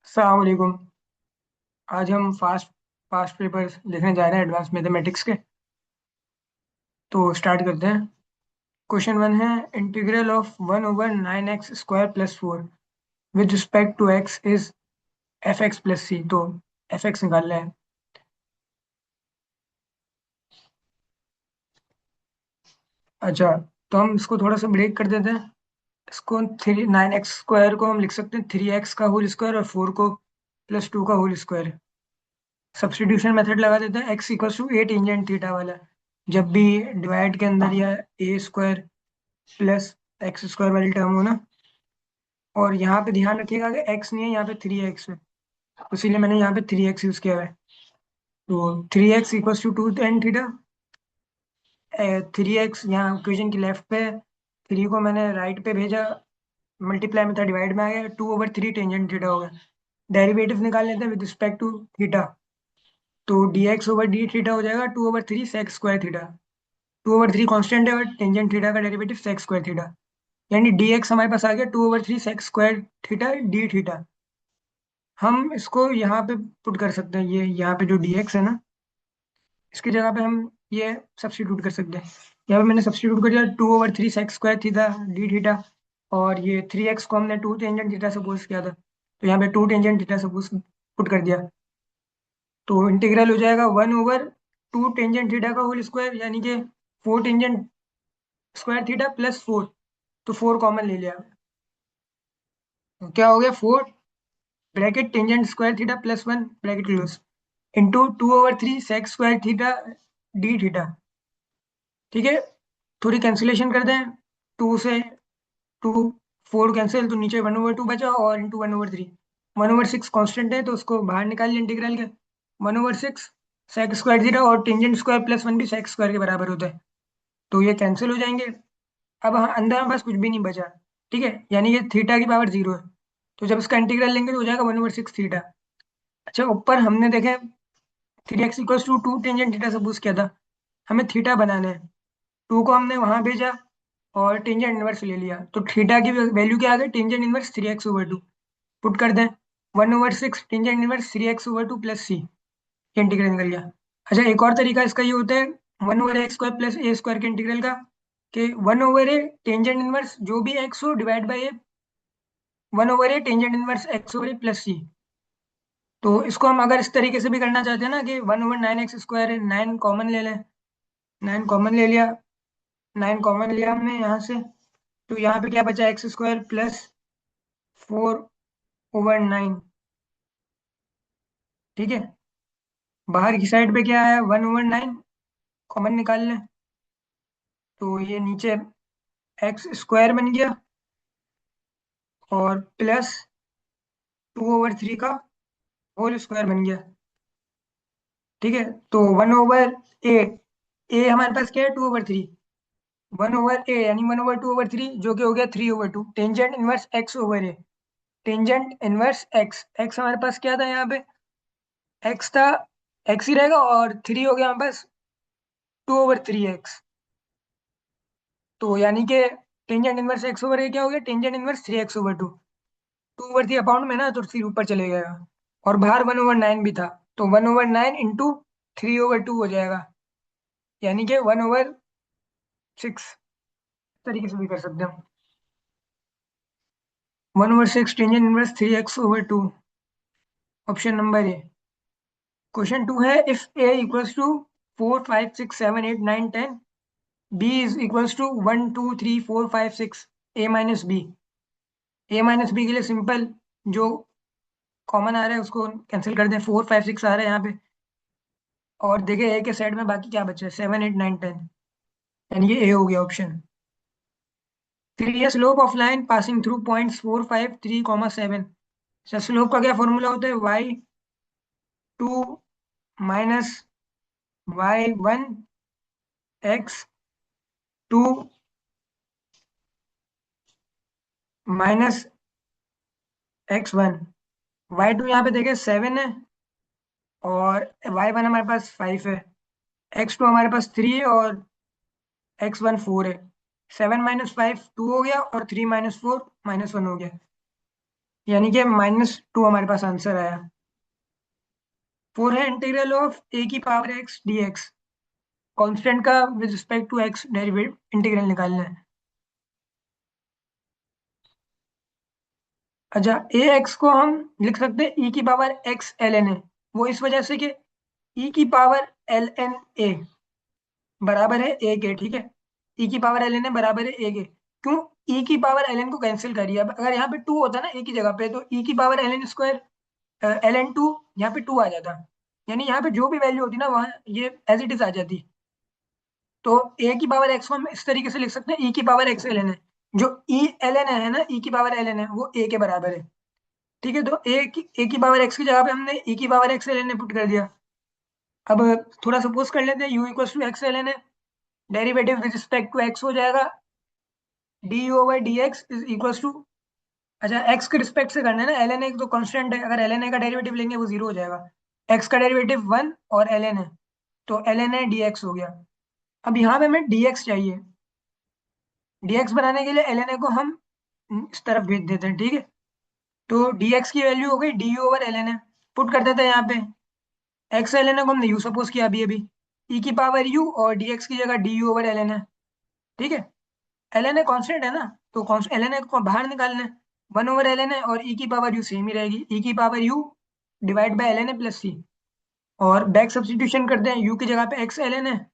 अस्सलाम वालेकुम। आज हम फास्ट फास्ट पेपर्स लिखने जा रहे हैं एडवांस मैथमेटिक्स के। तो स्टार्ट करते हैं। क्वेश्चन वन है, integral of 1/9x² + 4 with respect to x is fx + c। तो fx निकालना है। अच्छा, तो हम इसको थोड़ा सा ब्रेक कर देते हैं। इसको 9x² को हम लिख सकते हैं 3x का होल स्क्वायर और 4 को +2 का होल स्क्वायर। सब्स्टिट्यूशन मेथड लगा देते हैं, x = a टेंजेंट थीटा वाला। जब भी डिवाइड के अंदर या a² +x² वाली टर्म हो ना। और यहाँ पे ध्यान रखिएगा कि x नहीं है, यहाँ पे 3x है, तो इसीलिए मैंने यहाँ पे 3x यूज किया हुआ है। तो 3x = 2 tan थीटा। 3x यहाँ इक्वेशन की लेफ्ट पे है, 3 को मैंने राइट पे भेजा, मल्टीप्लाई में था, डिवाइड में आ गया, 2/3 टेंजेंट थीटा हो गया। डेरिवेटिव निकाल लेते हैं विद रिस्पेक्ट टू थीटा। तो dx/d थीटा हो जाएगा 2/3 sec² थीटा। 2/3 कॉन्स्टेंट है और टेंजेंट थीटा का डेरिवेटिव sec² थीटा, यानी dx हमारे पास आ गया 2/3 sec² थीटा d थीटा। हम इसको यहाँ पे पुट कर सकते हैं, ये यहाँ पे जो dx है ना, इसकी जगह पे हम ये सब्स्टिट्यूट कर सकते हैं। यहाँ पे मैंने सब्स्टिट्यूट कर दिया 2/3 sec² थीटा d थीटा। और ये 3x को हमने 2 टेंजेंट थीटा सपोज किया था, तो यहाँ पे 2 टेंजेंट थीटा सपोज पुट कर दिया। तो इंटीग्रल हो जाएगा 1/2 टेंजेंट थीटा का होल स्क्वायर, यानी कि 4 टेंजेंट स्क्वायर थीटा +4। तो 4 कॉमन ले लिया, तो क्या हो गया, 4 bracket tangent square theta +1 bracket close into 2/3 sec² theta d theta. ठीक है, थोड़ी कैंसिलेशन कर दें, 2 से 2, 4 कैंसिल, तो नीचे 1/2 बचा और इंटू 1/3। 1/6 कांस्टेंट है, तो उसको बाहर निकालिए इंटीग्रल के। 1/6 sec² थीटा, और टेंजेंट स्क्वायर +1 भी sec² के बराबर होता है, तो ये कैंसिल हो जाएंगे। अब अंदर हमारे पास कुछ भी नहीं बचा। ठीक है, यानी ये थीटा की पावर 0 है, तो जब इसका इंटीग्रल लेंगे तो हो जाएगा 1/6 थीटा। अच्छा, ऊपर हमने देखे 3x = 2 टेंजेंट थीटा सपोज किया था, हमें थीटा बनाना है। 2 को हमने वहां भेजा और टेंजेंट इनवर्स ले लिया, तो थीटा की वैल्यू क्या आ गई, टेंजेंट इनवर्स 3x/2। पुट कर दें, 1/6 टेंजेंट इनवर्स 3x/2 + c। ये इंटीग्रल निकल गया। अच्छा, एक और तरीका इसका ये होता है 1/x² + a² के इंटीग्रल का, कि 1/a टेंजेंट इनवर्स जो भी x हो divide by a, 1/a tangent inverse x/a + c। तो इसको हम अगर इस तरीके से भी करना चाहते हैं ना, कि 1/9x² है, 9 कॉमन ले लें। 9 कॉमन ले लिया, 9 कॉमन लिया हमने यहाँ से, तो यहाँ पे क्या बचा, x² + 4/9। ठीक है, बाहर की साइड पे क्या है, 1/9 कॉमन निकाल लें, तो ये नीचे x² बन गया और +2/3 का होल स्क्वायर बन गया। ठीक है, तो 1/8, ए हमारे पास क्या है, 2/3। 1/a यानी 1/2/3, जो कि हो गया 3/2, tangent inverse x/a। Tangent inverse x, x हमारे पास क्या था यहाँ पे, x था, x ही रहेगा, और 3 हो गया हमारे पास 2/3x। तो यानी कि टेंजेंट इनवर्स x/a क्या हो गया, टेंजेंट इनवर्स 3x/2। 2/3 अपाउंड में ना, तो 3 ऊपर चले गएगा, और बाहर 1/9 भी था, तो 1/9 इंटू 3/2 हो जाएगा, यानी कि 1/6। तरीके से भी कर सकते हैं हम। 1/6 tangent inverse 3x/2, option number A. Question two है, if a = 4 5 6 7 8 9 10, b is equals to 1 2 3 4 5 6, a minus b। a minus b के लिए सिंपल, जो कॉमन आ रहा है उसको कैंसिल कर दें, 4 5 6 आ रहा है यहाँ पे, और देखे ए के साइड में बाकी क्या बचा है, 7 8 9 10, यानी ये ए हो गया ऑप्शन। फिर ये slope of line passing through points 4 5 3 7। Slope का क्या फॉर्मूला होता है, y2 - y1 x2 -x1। y2 यहाँ पे देखे 7 है, और y1 हमारे पास 5 है, x2 हमारे पास 3 है, और x1 4 है। 7 - 5 2 हो गया, और 3 - 4 -1 हो गया। यानी कि -2 हमारे पास आंसर आया। 4 है इंटीग्रल ऑफ ए की power X D X. Constant का with respect to X derivative integral निकालना है। अच्छा, ए एक्स को हम लिख सकते हैं ई की power x L N a. वो इस वजह से कि ई की पावर एल एन ए बराबर है ए के, ठीक है। ई की पावर एल एन ए बराबर है ए के। क्यों? ई की पावर एल एन को कैंसिल करिए। अब अगर यहाँ पे 2 होता ना ए की जगह पे, तो ई की power l n square l n two, यहाँ पे 2 आ जाता। यानी यहाँ पे जो भी वैल्यू होती ना, वहाँ ये एज इट इज आ जाती। तो ए की पावर एक्स को हम इस तरीके से लिख सकते हैं, ई की पावर एक्स एल एन है। जो ई एल एन है ना, ई की पावर एल एन है, वो ए के बराबर है। ठीक है, तो ए की पावर एक्स की जगह पे हमने ई की power x L N put कर दिया। अब थोड़ा सपोज कर लेते हैं U equal to X L N है। Derivative with respect to X हो जाएगा D over D X is equal to, अच्छा एक्स के रिस्पेक्ट से करना है ना, एल एन ए तो कांस्टेंट है, अगर एल एन ए का डेरिवेटिव लेंगे वो 0 हो जाएगा। एक्स का डेरिवेटिव 1 और एल एन है, तो l N a d x हो गया। अब यहाँ पे हमें डी एक्स चाहिए। डी एक्स बनाने के लिए एल एन ए को हम इस तरफ भेज देते हैं, ठीक है। तो डी एक्स की वैल्यू हो गई d over l N a. Put कर देते हैं यहाँ पे। एक्स एल एन ए को हमने यू सपोज किया अभी अभी, ई की पावर यू और डी एक्स की जगह d u over l N a, ठीक है। एल एन ए कॉन्स्टेंट है ना, तो एल एन ए को बाहर निकालना है। 1 ओवर एल एन ए और ई की पावर यू सेम ही रहेगी, ई की power U divide by L N A plus C. और बैक सब्स्टिट्यूशन करते हैं, यू की जगह पे एक्स एल एन है,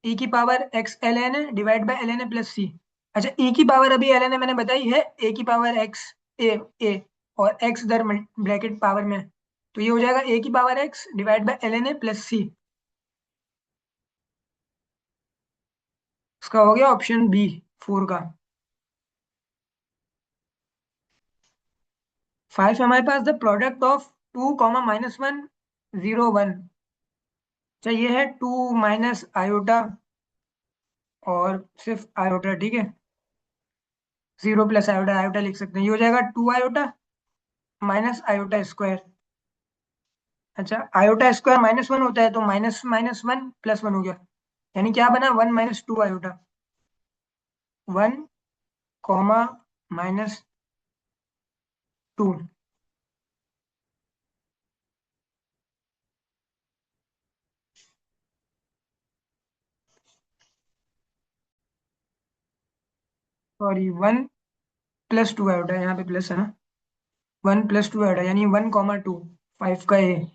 ई की पावर एक्स एल एन है divide by L N A plus C. अच्छा, ई की पावर अभी एल एन ए मैंने बताई है ए की पावर एक्स ए ए, और एक्स इधर ब्रैकेट पावर में है। तो ये हो जाएगा ए की power X divide by L N A plus C. इसका हो गया ऑप्शन बी 4 का। 5 हमारे पास द प्रोडक्ट ऑफ 2 कॉमा -1 0 1। चाहिए है 2 माइनस आयोटा और सिर्फ आयोटा, ठीक है। 0 प्लस आयोटा, आयोटा लिख सकते हैं, ये हो जाएगा 2 आयोटा माइनस आयोटा स्क्वायर। अच्छा, आयोटा स्क्वायर -1 होता है, तो माइनस माइनस 1 प्लस 1 हो गया। यानी क्या बना, 1 minus 2 iota. 1 comma -2। Sorry, 1 plus 2 iota, यहाँ पे प्लस है ना। 1 प्लस 2 आयोटा यानी 1 कॉमा 2, 5 का ए।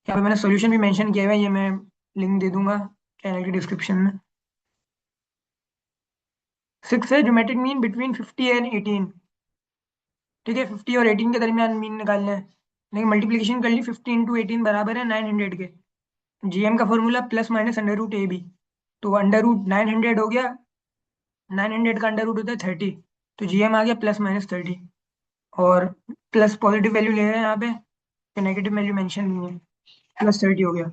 यहाँ पे मैंने सोल्यूशन भी मेंशन किया हुआ है, ये मैं लिंक दे दूंगा चैनल के डिस्क्रिप्शन में। 6 है ज्योमेट्रिक मीन बिटवीन 50 एंड 18। ठीक है, 50 और 18 के दरमियान मीन निकालना है। लेकिन मल्टीप्लीकेशन कर ली, 50 इंटू 18 बराबर है 900 के। जीएम का formula plus minus under root a b. तो अंडर रूट 900 हो गया, 900 का अंडर रूट होता है 30। तो जीएम आ गया +-30। और प्लस पॉजिटिव वैल्यू ले रहे हैं यहाँ पे, तो नेगेटिव वैल्यू मेंशन नहीं है। +30 हो गया।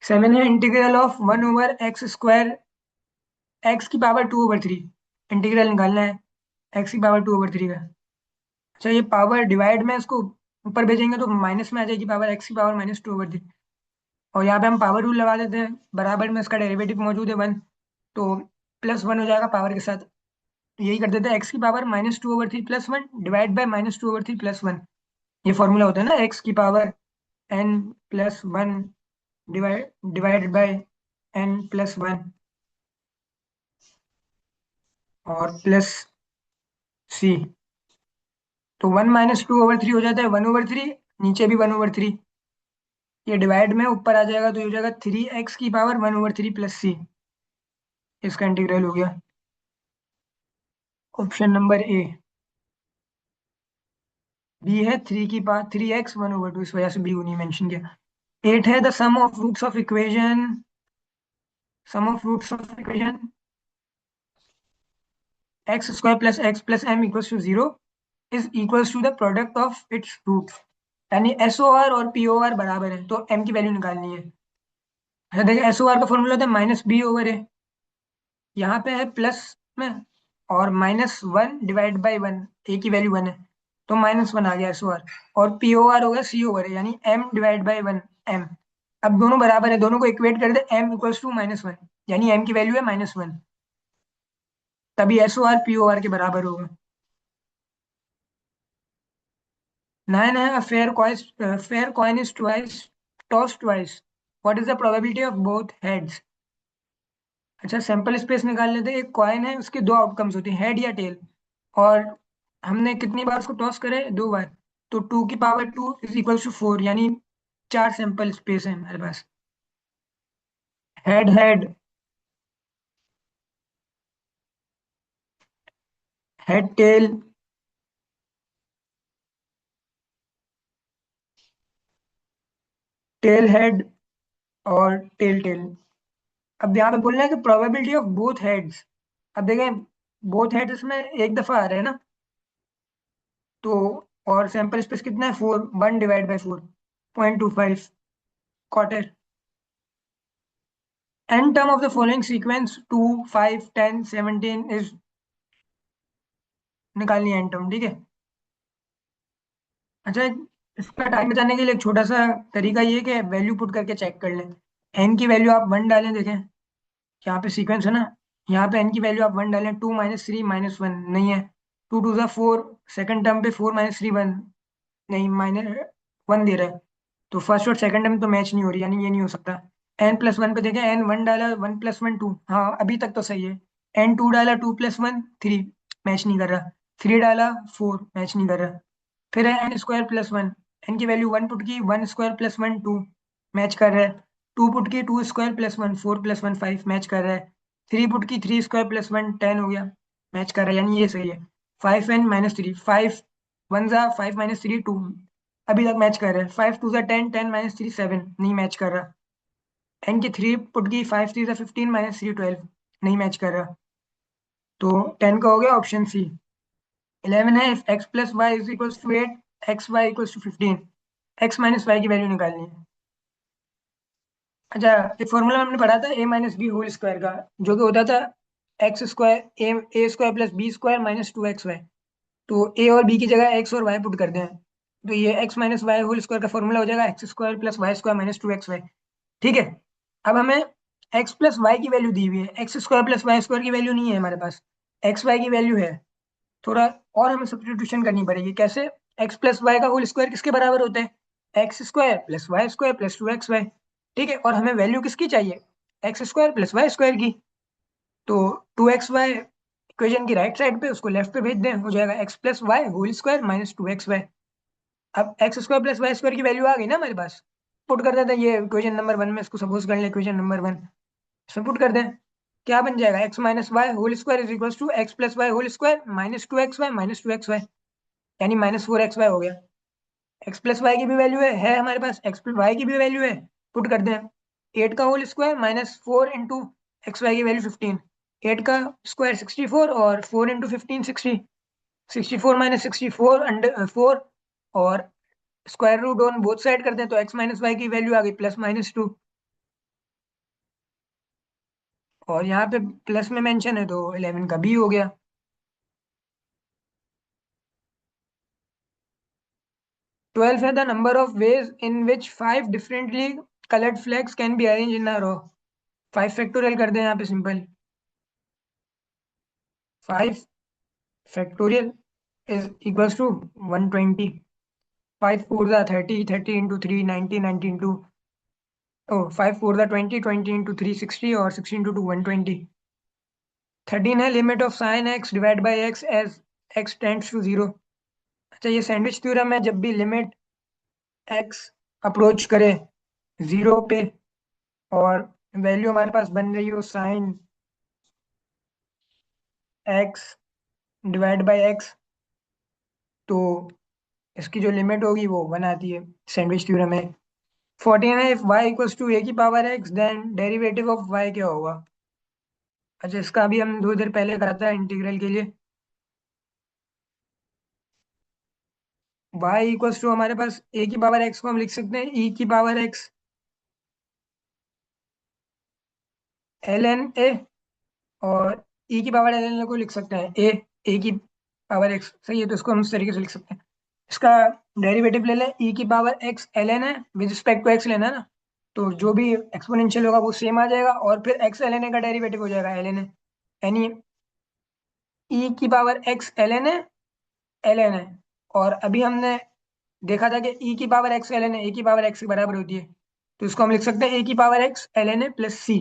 7 है इंटीग्रल ऑफ 1/x² एक्स की पावर 2/3। इंटीग्रल निकालना है एक्स की पावर 2/3 का। अच्छा, ये पावर डिवाइड में इसको ऊपर भेजेंगे तो माइनस में आ जाएगी पावर, एक्स की पावर -2/3। और यहाँ पे हम पावर रूल लगा देते हैं, बराबर में इसका डेरिवेटिव मौजूद है 1, तो +1 हो जाएगा पावर के साथ। तो यही कर देते हैं, एक्स की पावर -2/3 +1 डिवाइड बाय -2/3 +1। ये फॉर्मूला होता है ना, एक्स की power n+1 divide by n+1 और प्लस सी। तो 1 - 2/3 हो जाता है 1/3, नीचे भी 1/3। ये डिवाइड में ऊपर आ जाएगा, तो ये हो जाएगा 3x की पावर 1/3 प्लस सी। इसका इंटीग्रल हो गया। ऑप्शन नंबर ए। बी है 3 की पावर 3x 1/2, इस वजह से बी नहीं मेंशन किया। 8 है the sum of roots of equation x² plus x plus m equals to 0 is equals to the product of its roots. यानी SOR और POR बराबर है, तो m की वैल्यू निकालनी है। अच्छा देखिए, SOR का फॉर्मूला होता है -b/a। यहाँ पे है प्लस में, और -1 डिवाइड बाई 1, ए की वैल्यू 1 है, तो -1 आ गया SOR। और POR होगा C/a, यानी m डिवाइड बाई 1 m। अब दोनों बराबर है, दोनों को इक्वेट कर दे, m इक्वल्स टू -1, यानी m की वैल्यू है -1, तभी SOR POR के बराबर होगा। 9 है, fair coin is twice tossed twice. What is the probability of both heads? अच्छा, सैंपल स्पेस निकाल लेते हैं। एक कॉइन है, उसके दो आउटकम्स होते हैं, हेड या टेल। और हमने कितनी बार उसको टॉस करे? 2 बार। तो 2 की पावर 2 इज इक्वल टू 4, यानी 4 सैंपल स्पेस है हमारे पास। Head head head tail. Tail head और टेल टेल। अब यहाँ पे बोल रहे हैं कि प्रोबेबिलिटी ऑफ बोथ हेड्स। अब देखें, बोथ हेड्स में एक दफा आ रहे हैं ना, तो और सैंपल स्पेस कितना है? 4। 1/4 0.25 quarter. n term of the following sequence 2, 5, 10, 17 is निकालनी है n term, ठीक है। अच्छा, इसका टाइम बचाने के लिए एक छोटा सा तरीका ये है कि वैल्यू पुट करके चेक कर लें। n की वैल्यू आप 1 डालें, देखें यहाँ पे सीक्वेंस है ना, यहाँ पे n की वैल्यू आप 1 डालें, 2 - 3 - 1 नहीं है। 2 × 2 = 4, सेकंड टर्म पे 4 - 3 1 नहीं, -1 दे रहा है। तो फर्स्ट और सेकंड टर्म तो मैच नहीं हो रही, यानी ये नहीं हो सकता। n+1 पे देखें, n 1 डाला, 1 + 1 2, हाँ अभी तक तो सही है। n 2 डाला, 2 + 1 3, मैच नहीं कर रहा। 3 डाला, 4, मैच नहीं कर रहा। फिर है n² + 1, n की वैल्यू 1 पुट की, 1² + 1 2, मैच कर रहा है। 2 पुट की, 2² + 1 4 + 1 5, मैच कर रहा है। 3 पुट की, 3² + 1 10 हो गया, मैच कर रहा है, यानी ये सही है। 5n - 3, 5 1 = 5 - 3 2, अभी तक मैच कर रहा है। 5 2 = 10, 10 - 3 7, नहीं मैच कर रहा। n की 3 पुट की, 5 3 = 15 - 3 12, नहीं मैच कर रहा। तो 10 का हो गया ऑप्शन सी। 11 है, if x + y = 8, xy = 15, x - y की वैल्यू निकालनी है। अच्छा, एक फॉर्मूला हमने पढ़ा था a - b² का, जो कि होता था a² + b² - 2xy। तो a और b की जगह x और y पुट करते हैं, तो ये x - y² का फॉर्मूला हो जाएगा x² + y² - 2xy। ठीक है। अब हमें x + y की वैल्यू दी हुई है, x² + y² की वैल्यू नहीं है हमारे पास, एक्स वाई की वैल्यू है। थोड़ा और हमें सब्स्टिट्यूशन करनी पड़ेगी। कैसे? x + y² किसके बराबर होता है? x² + y² + 2xy। ठीक है, और हमें वैल्यू किसकी चाहिए? x² + y² की। तो 2xy इक्वेशन की राइट साइड पे, उसको लेफ्ट पे भेज दें, हो जाएगा x + y² - 2xy। अब x² + y² की वैल्यू आ गई ना हमारे पास, पुट कर देते हैं ये इक्वेशन नंबर 1 में, इसको सपोज कर लें इक्वेशन नंबर 1, इसमें पुट कर दें। क्या बन जाएगा? x - y² = x + y² - 2xy - 2xy, यानी -4xy हो गया। x + y की भी वैल्यू है हमारे पास, x + y की भी वैल्यू है, पुट कर दें। 8 का होल स्क्वायर -4 × xy की वैल्यू 15, 8 का स्क्वायर 64 और 4 × 15 60, 64 - 64 अंडर 4, और square root on both side करते हैं, तो x - y की वैल्यू आ गई +-2। और यहाँ पे प्लस में मेंशन है, तो 11 का बी हो गया। 12 है, the number of ways in which 5 differently coloured flags can be arrange in a row. 5 factorial कर दें यहाँ पे simple. 5 factorial is equals to 120। 5 4 द 30, 30 × 3 90, 90 इंटू 5 4 द 20, 20 × 3 60, और 60 × 2 120। 13 है, limit of sine x divide by x as x tends to 0। अच्छा, ये सैंडविच थ्योरम है, जब भी लिमिट x अप्रोच करे 0 पे, और वैल्यू हमारे पास बन रही हो sine x divide by x, तो इसकी जो लिमिट होगी वो 1 आती है, सैंडविच थ्योरम में। 14 है, if y = a⁴x then derivative of y क्या होगा? अच्छा, इसका अभी हम थोड़ी देर पहले करा था इंटीग्रल के लिए। y = हमारे पास a⁴x को हम लिख सकते हैं e⁴x ln a, और e⁴ln a को लिख सकते हैं a⁴x, सही है, तो इसको हम इस तरीके से लिख सकते हैं। इसका डेरिवेटिव ले लें, e⁴x ln है, विद रिस्पेक्ट टू x लेना है ना, तो जो भी एक्सपोनेंशियल होगा वो सेम आ जाएगा, और फिर x ln a का डेरिवेटिव हो जाएगा ln a, यानी e⁴x ln a ln a। और अभी हमने देखा था कि ई की power x L N a की पावर एक्स के बराबर होती है, तो इसको हम लिख सकते हैं ए की power x L N A plus C.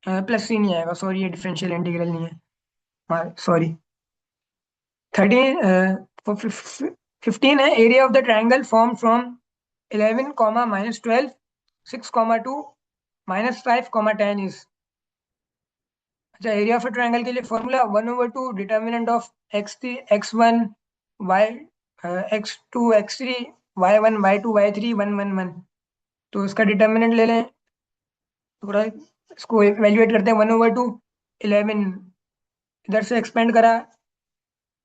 Plus C नहीं आएगा, सॉरी, ये डिफरेंशियल इंटीग्रल नहीं है, हाँ सॉरी। 15 है, area of the triangle form from 11 comma -12 6 comma 2 -5 comma 10 is. अच्छा, एरिया ऑफ अ ट्राइंगल के लिए formula 1/2 determinant of x1 y x2 x3 y1 y2 y3 1 1 1। तो इसका डिटर्मिनेंट ले लें, थोड़ा इसको इवेल्युएट करते हैं। 1/2 11, इधर से एक्सपेंड करा,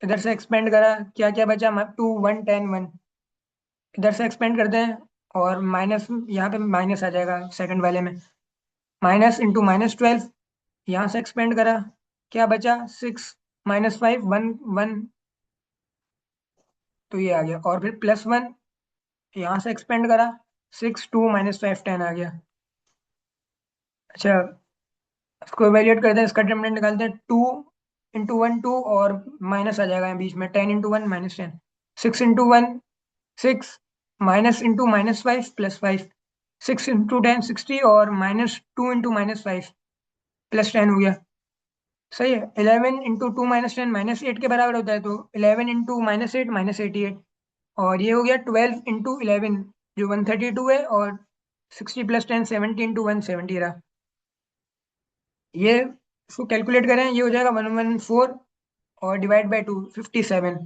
इधर से एक्सपेंड करा, क्या क्या बचा, 2 1 10 1। इधर से एक्सपेंड करते हैं और माइनस, यहाँ पे माइनस आ जाएगा सेकंड वाले में, -12। यहाँ से एक्सपेंड करा, क्या बचा, 6 -5 1 1। तो ये आ गया, और फिर +1, यहाँ से एक्सपेंड करा, 6 2 -5 10 आ गया। अच्छा, इसको इवेल्युएट करते हैं, इसका डिटर्मिनेंट निकालते हैं। 2 इंटू 1 2, और माइनस आ जाएगा बीच में, 10 into 1 -10, 6 into 1 6, minus into -5 +5, 6 into 10 60, और -2 इंटू -5 +10 हो गया। सही है। 11 इंटू 2 -10 -8 के बराबर होता है, तो 11 इंटू -8 -88। और ये हो गया 12 इंटू 11, जो 132 है, और 60 + 10 70 इंटू 170 रहा। ये इसको कैलकुलेट करें, ये हो जाएगा 114, और डिवाइड बाई 2 57।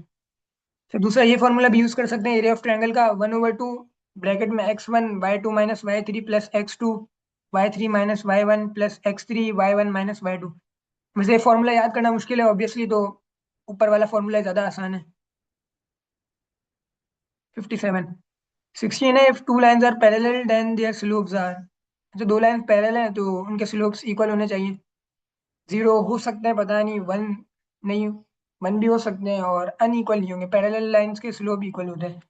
फिर दूसरा ये फॉर्मूला भी यूज कर सकते हैं एरिया ऑफ ट्रायंगल का, 1/2 ब्रैकेट में x1 y2 y3 plus x2 y3 y1 plus x3 y1 y2। वैसे ये फॉर्मूला याद करना मुश्किल है ऑब्वियसली, तो ऊपर वाला फॉर्मूला ज़्यादा आसान है। 57। 16 है, if two lines are parallel then their slopes are. जो दो लाइन पैरेलल हैं तो उनके स्लोप्स इक्वल होने चाहिए। 0 हो सकते हैं, पता नहीं, 1 नहीं, 1 भी हो सकते हैं, और अनइक्वल नहीं होंगे, पैरेलल लाइंस के स्लोप इक्वल होते हैं।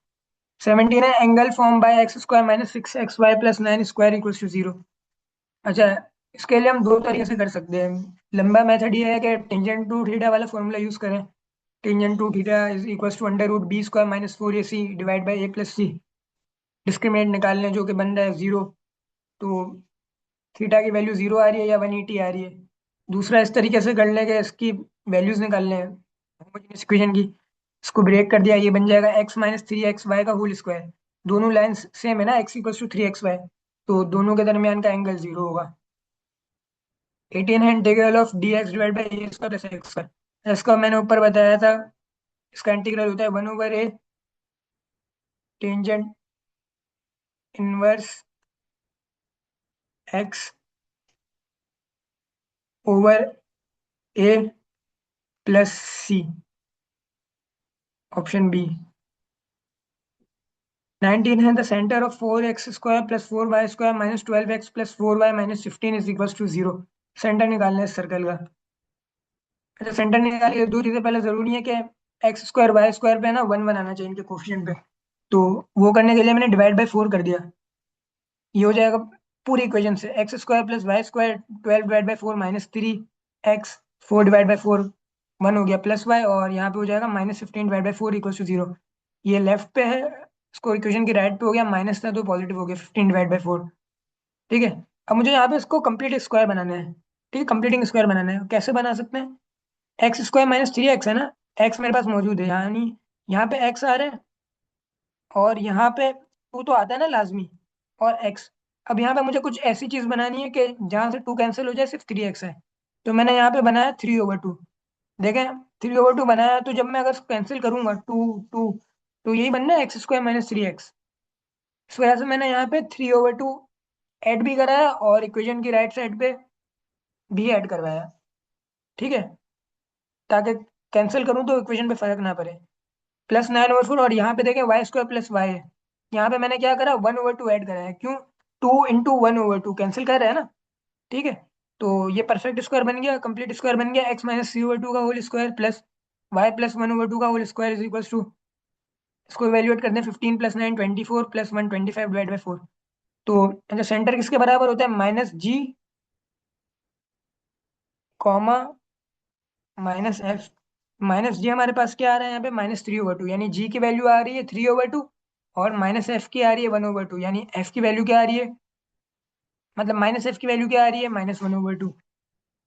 17 है, angle form by x² - 6xy + 9 square = 0। अच्छा, इसके लिए हम दो तरीके से कर सकते हैं। लंबा मेथड ये है कि टेंजेंट टू थीटा वाला फॉर्मूला यूज करें। Tangent two theta is equal to √b² - 4ac divide by a + c। Discriminant निकालने, जो कि बन रहा है 0। तो थीटा की वैल्यू 0 आ रही है या 180 आ रही है। दूसरा इस तरीके से कर लें कि इसकी वैल्यूज निकालने हैं होमोजेनियस इक्वेशन की। इसको ब्रेक कर दिया, ये बन जाएगा x - 3xy का होल स्क्वायर। दोनों लाइंस सेम है ना, x = 3xy, तो दोनों के दरमियान का एंगल 0 होगा। 18 है, integral of dx divide by a² + x²। इसका मैंने ऊपर बताया था, इसका इंटीग्रल होता है 1/a tangent inverse x over a plus c। Option B. 19 है, the centre of 4x² + 4y² - 12x + 4y - 15 = 0। Centre निकालना है इस सर्कल का। अच्छा, सेंटर निकालने के दूरी से पहले जरूरी है कि x² y² पे ना 1 1 आना चाहिए इनके कोफिशिएंट पे। तो वो करने के लिए मैंने डिवाइड बाई 4 कर दिया। ये हो जाएगा पूरी इक्वेशन से, x² + y² 12 divide by 4 -3x 4 divide by 4 1 हो गया, प्लस y, और यहाँ पे हो जाएगा -15 डिवाइड बाई 4 = 0। ये लेफ्ट पे है, इसको इक्वेशन की राइट पे हो गया, माइनस था तो पॉजिटिव हो गया, 15 डिवाइड बाई 4। ठीक है। अब मुझे यहाँ पे इसको कंप्लीट स्क्वायर बनाना है। ठीक है, कंप्लीटिंग स्क्वायर बनाना है। कैसे बना सकते हैं, x² - 3x है ना, x मेरे पास मौजूद है, यानी यहाँ पे x आ रहा है, और यहाँ पे 2 तो आता है ना लाजमी, और x। अब यहाँ पे मुझे कुछ ऐसी चीज बनानी है कि जहाँ से 2 कैंसिल हो जाए, सिर्फ 3x है। तो मैंने यहाँ पे बनाया 3/2। देखें, 3/2 बनाया, तो जब मैं अगर कैंसिल करूंगा 2 2, तो यही बनना है x² - 3x। इस वजह से मैंने यहाँ पे 3/2 ऐड भी कराया, और इक्वेशन की राइट साइड पे भी ऐड करवाया। ठीक है, ताकि कैंसिल करूँ तो इक्वेशन पे फर्क ना पड़े। +9/4, और यहाँ पे देखें y² + y है। यहाँ पे मैंने क्या करा, 1/2 ऐड करा है। क्यों, 2 इंटू 1/2 कैंसिल कर रहा है ना। ठीक है, तो ये परफेक्ट स्क्वायर बन गया, कंप्लीट स्क्वायर बन गया। x - 3/2 का होल स्क्वायर प्लस y + 1/2 का होल स्क्वायर = इसको इवेल्युएट करते हैं, 15 + 9 24 + 1 25 डिवाइड बाई 4। तो अच्छा, सेंटर किसके बराबर होता है, -g, कॉमा -f माइनस जी हमारे पास क्या आ रहा है यहाँ पे, -3/2, यानी जी की वैल्यू आ रही है 3/2, और माइनस एफ की आ रही है 1/2, यानी एफ की वैल्यू क्या आ रही है, मतलब माइनस एफ की वैल्यू क्या आ रही है, -1/2।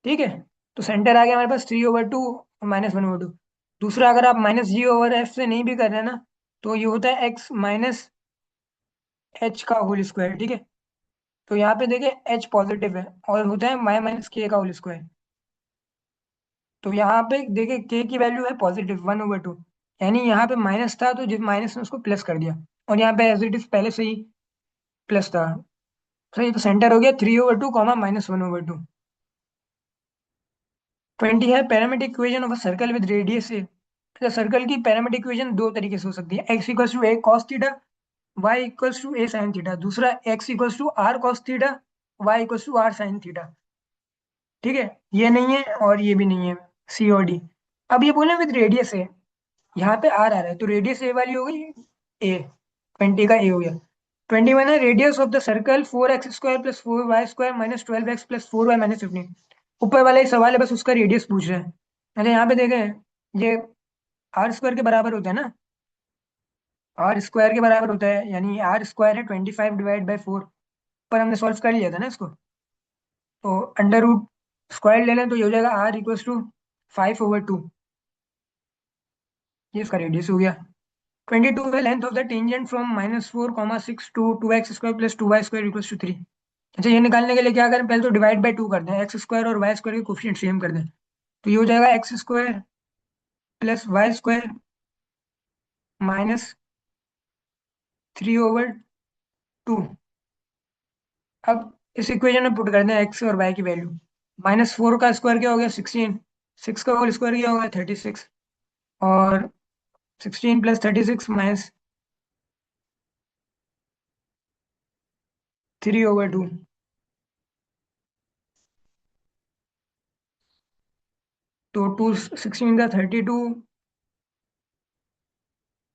ठीक है। तो सेंटर आ गया हमारे पास 3/2 और -1/2। दूसरा, अगर आप -g/f से नहीं भी कर रहे हैं ना, तो ये होता है x माइनस एच का होल स्क्वायर। ठीक है। तो यहाँ पे देखिए h पॉजिटिव है और होता है y - k का होल स्क्वायर। तो यहाँ पे देखिए k की वैल्यू है पॉजिटिव 1/2, यानी यहाँ पे माइनस था तो जिस माइनस ने उसको प्लस कर दिया, और यहाँ पे एज इट इज पहले से ही प्लस था। सही, तो सेंटर हो गया 3/2 कॉमा -1/2। 20 है parametric equation of a circle with radius A. तो सर्कल की पैरामेट्रिक इक्वेशन दो तरीके से हो सकती है, x equals to a cos theta, y equals to a sine theta. दूसरा, x equals to r cos theta, y equals to r sine theta. ठीक है। ये नहीं है और ये भी नहीं है, सी और डी। अब ये बोले विद रेडियस है, यहाँ पे आर आ रहा है तो रेडियस ए वाली हो गई, ए 20 का ए हो गया। 21 है radius of the circle 4x² plus 4y² minus 12x plus 4y minus 15। ऊपर वाला ही सवाल है, बस उसका रेडियस पूछ रहा है। अरे यहाँ पे देखें, ये आर स्क्वायर के बराबर होता है ना, आर स्क्वायर के बराबर होता है, यानी आर स्क्वायर है 25/4। पर हमने सॉल्व कर लिया था ना इसको, तो अंडर रूट स्क्वायर ले लें तो ये हो जाएगा आर इक्वल्स टू 5/2। ये इसका रेडियस हो गया। 22 है length of the tangent from -4, 6 to 2x² plus 2y² equals to 3। अच्छा, ये निकालने के लिए क्या करें, पहले तो डिवाइड बाई टू कर दें, एक्स स्क्वायर और वाई स्क्वायर के कोफिशिएंट सेम कर दें। तो ये हो जाएगा x² प्लस y² -3/2। अब इस इक्वेशन में पुट कर दें एक्स और वाई की वैल्यू। -4 का स्क्वायर क्या हो गया, 16। 6 का होल स्क्वायर क्या होगा, 36। और 16 प्लस 36 -3/2। तो 2 16 का 32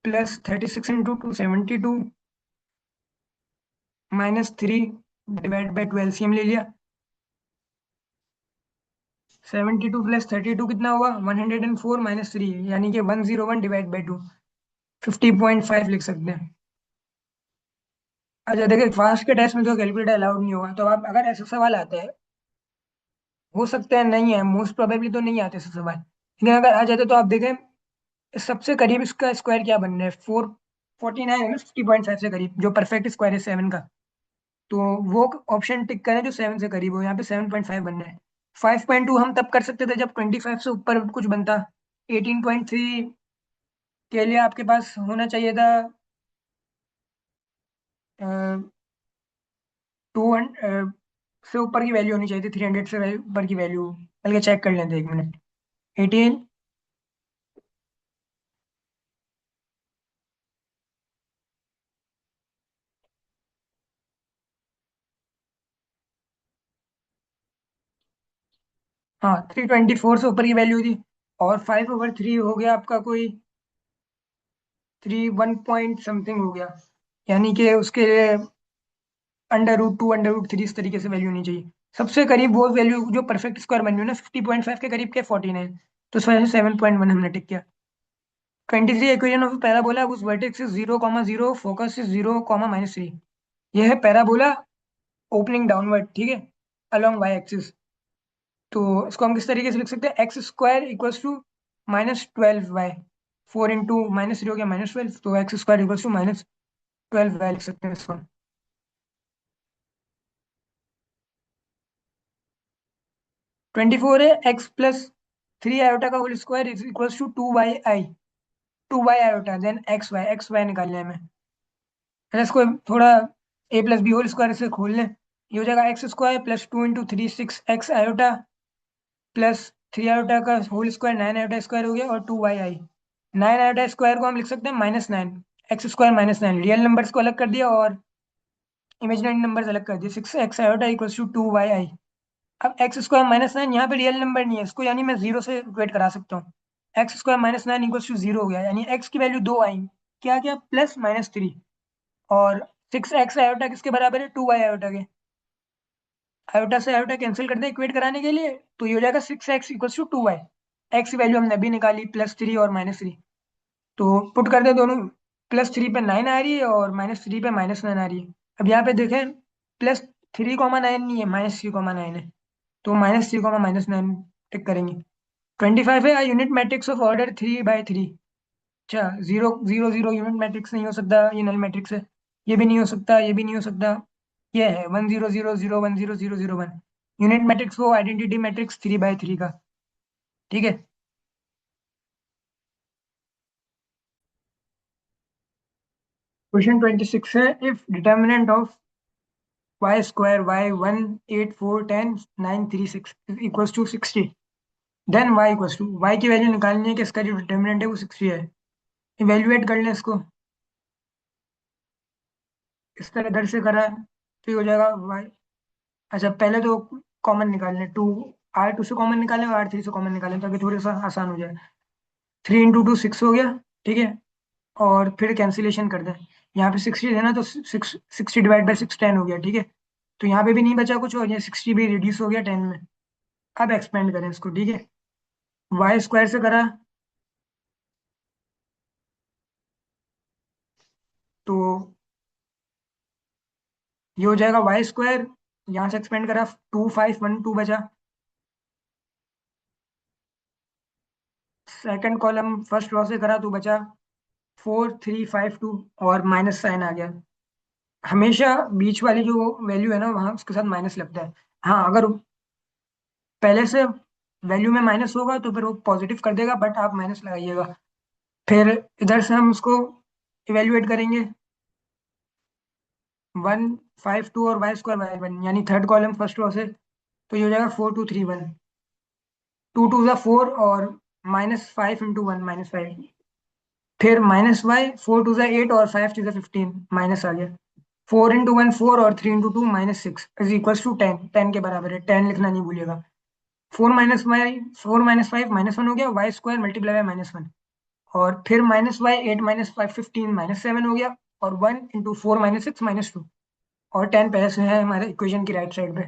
plus 36 into 272 -3 divide by 12 LCM ले लिया। 72 प्लस 32 कितना हुआ, 104 -3, यानी कि 101 डिवाइड बाई 2, 50.5 लिख सकते हैं। अच्छा देखिए, फास्ट के टेस्ट में तो कैलकुलेटर अलाउड नहीं होगा, तो आप अगर ऐसा सवाल आता है, हो सकता है नहीं है, मोस्ट प्रोबेबली तो नहीं आते ऐसे सवाल, लेकिन अगर आ जाते तो आप देखें सबसे करीब इसका स्क्वायर क्या बन रहा है, 449 है ना, 50.5 से करीब, जो परफेक्ट स्क्वायर है 7 का। तो वो ऑप्शन टिक करें जो 7 से करीब हो, यहाँ पे 7.5 बन रहा है। 5.2 हम तब कर सकते थे जब 25 से ऊपर कुछ बनता। 18.3 के लिए आपके पास होना चाहिए था टू से ऊपर की वैल्यू होनी चाहिए थी, 300 से ऊपर की वैल्यू, बल्कि चेक कर लेते 1 मिनट। 18, हाँ 324 से ऊपर की वैल्यू थी। और 5/3 हो गया आपका कोई 1 पॉइंट समथिंग हो गया, यानी कि उसके √2 √3 इस तरीके से वैल्यू होनी चाहिए। सबसे करीब वो वैल्यू जो परफेक्ट स्क्वायर बनी हो ना, 50.5 के करीब के 49, तो इस वजह से 7.1 हमने टिक किया। 23 इक्वेशन ऑफ पैराबोला उस वर्टेक्स इज 0, 0, फोकस इज 0, -3। यह है पैराबोला ओपनिंग डाउनवर्ड, ठीक है, अलोंग वाई एक्सिस। तो इसको हम किस तरीके से लिख सकते हैं, x² equals to -12y। 4 into -3 हो गया -12, तो x² इक्वल्स टू -12y लिख सकते हैं इसको। 24 है x+3 आयोटा का whole square is equals to 2y i, 2y iota then x y निकालने हैं हमें। है इसको थोड़ा a+b होल स्क्वायर से खोल लें, ये हो जाएगा x² plus 2 × 3 6 x iota plus 3 iota का होल स्क्वायर 9 आयोटा स्क्वायर हो गया, और 2y i। 9 आयोटा स्क्वायर को हम लिख सकते हैं -9, x² -9, रियल नंबर्स को अलग कर दिया और इमेजिनरी नंबर्स अलग कर दिए। 6 x iota equals to 2y i। अब x² -9 यहाँ पे रियल नंबर नहीं है इसको, यानी मैं जीरो से इक्वेट करा सकता हूँ। x² -9 इक्वल्स टू 0 हो गया, यानी x की वैल्यू 2 आई, क्या क्या प्लस -3। और 6 x आयोटा किसके बराबर है, 2y आयोटा के। आयोटा से आयोटा कैंसिल करते हैं इक्वेट कराने के लिए, तो ये हो जाएगा 6x equals to 2y। X की वैल्यू हमने अभी निकाली, +3 और -3। तो पुट कर दे दोनों। +3 पे 9 आ रही है और -3 पे -9 आ रही है। अब यहाँ पे देखें, +3, 9 नहीं है, -3, 9 है। तो -3, -9 टिक करेंगे। 25 है unit matrix of order 3 by 3। अच्छा, 0 0 0 यूनिट मैट्रिक्स नहीं हो सकता, ये नल मैट्रिक्स है। ये भी नहीं हो सकता, ये भी नहीं हो सकता। ये है 1 0 0 0 1 0 0 0 1। यूनिट मैट्रिक्स वो आइडेंटिटी मैट्रिक्स 3 by 3 का। ठीक है। क्वेश्चन 26 है, if determinant of y² y1 8 4 10 9 3 6 equals to 60, then y की वैल्यू निकालनी है कि इसका जो डिटर्मिनेंट है वो 60 है। इवेल्युएट कर लें इसको। इस तरह इधर से करा है तो ये हो जाएगा y। अच्छा, पहले तो कॉमन निकाल लें, टू R2 से कॉमन निकालें और R3 से कॉमन निकालें ताकि थोड़ा सा आसान हो जाए। 3 × 2 6 हो गया। ठीक है। और फिर कैंसिलेशन कर दें। यहाँ पे 60 है ना, तो 60 डिवाइड बाई 6 10 हो गया। ठीक है। तो यहाँ पे भी नहीं बचा कुछ, और ये 60 भी रिड्यूस हो गया 10 में। अब एक्सपेंड करें इसको। ठीक है। y² से करा तो ये हो जाएगा y²। यहाँ से एक्सपेंड करा, 2 5 1 2 बचा। सेकंड कॉलम फर्स्ट रो से करा तो बचा 4 3 5 2 और माइनस साइन आ गया। हमेशा बीच वाली जो वैल्यू है ना, वहाँ उसके साथ माइनस लगता है। हाँ, अगर पहले से वैल्यू में माइनस होगा तो फिर वो पॉजिटिव कर देगा, बट आप माइनस लगाइएगा। फिर इधर से हम उसको इवेल्युएट करेंगे। 1 5 2 और y² y1, यानी थर्ड कॉलम फर्स्ट रो से। तो ये हो जाएगा 4 2 3 1। 2 2 4 और -5 × 1 -5। फिर -y 4 2 8 और 5 3 15 माइनस आ गया। 4 × 1 4 और 3 × 2 -6 इज इक्वल टू 10। 10 के बराबर है, 10 लिखना नहीं भूलिएगा। 4 - 5 -1 हो गया, y² मल्टीप्लाई बाय -1। और फिर -y 8 - 5 15 -7 हो गया। और 1 × 4 - 6 -2। और 10 पहले से है हमारे इक्वेशन की राइट साइड पे।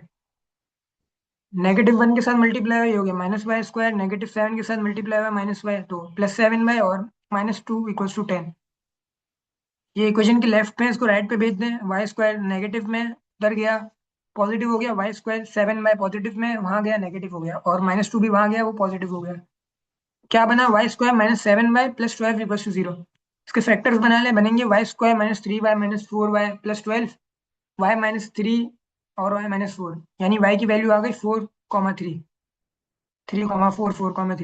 -1 के साथ मल्टीप्लाई हो गया -y², -7 के साथ मल्टीप्लाई हुआ -y, तो +7y और -2 इक्वल्स टू 10। ये इक्वेशन के लेफ्ट में, इसको राइट पे भेज दें। y² नेगेटिव में उधर गया, पॉजिटिव हो गया। y² 7y पॉजिटिव में वहां गया, नेगेटिव हो गया। और -2 भी वहां गया, वो पॉजिटिव हो गया। क्या बना? y² -7y + 12 equals to 0। इसके फैक्टर्स बना ले, बनेंगे y² -3y -4y + 12 y-3 और y-4, यानी y की वैल्यू आ गई 4 3 3 4